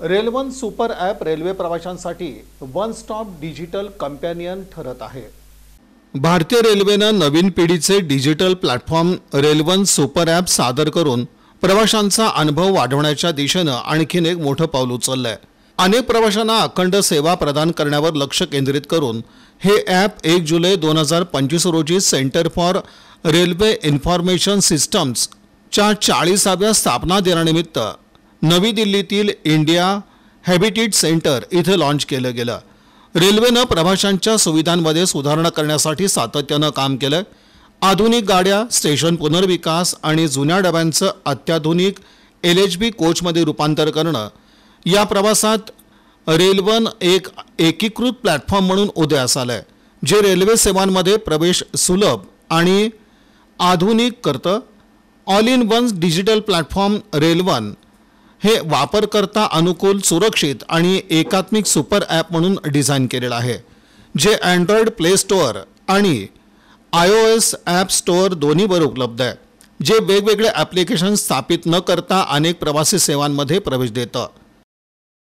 रेल्वन super app railway प्रवाशांसाठी one stop digital companion ठरत आहे। भारतीय रेल्वेनं नवीन पिढीचे डिजिटल प्लॅटफॉर्म रेल्वन सुपर ॲप सादर करून प्रवाशांचा अनुभव वाढवण्याच्या दिशेनं आणखीन एक मोठं पाऊल उचललंय। अनेक प्रवाशांना अखंड सेवा प्रदान करण्यावर लक्ष केंद्रित करून हे ॲप 1 जुलै 2025 रोजी centre for railway information systems च्या 40व्या स्थापना दिनानिमित्त नवी दिल्लीतील इंडिया हॅबिटेट सेंटर इथे लॉन्च केलं गेलं। रेल्वेनं प्रवाशांच्या सुविधांमध्ये सुधारणा करण्यासाठी सातत्यानं काम केलं। आधुनिक गाड्या, स्टेशन पुनर्विकास आणि जुन्या डब्यांचं अत्याधुनिक LHB कोचमध्ये रूपांतर करणं या प्रवासात रेल्वन एक एकीकृत प्लॅटफॉर्म म्हणून उदयास आलंय, जे रेल्वे सेवांमध्ये प्रवेश सुलभ आणि आधुनिक करतं। All in one digital platform RailOne हे वापरकर्ता अनुकूल, सुरक्षित आणि एकात्मिक सुपर ॲप म्हणून डिझाईन केलेलं आहे, जे अँड्रॉइड प्ले स्टोअर आणि iOS ॲप स्टोअर दोन्हीवर उपलब्ध आहे, जे वेगवेगळे ॲप्लिकेशन स्थापित न करता अनेक प्रवासी सेवांमध्ये प्रवेश देतं।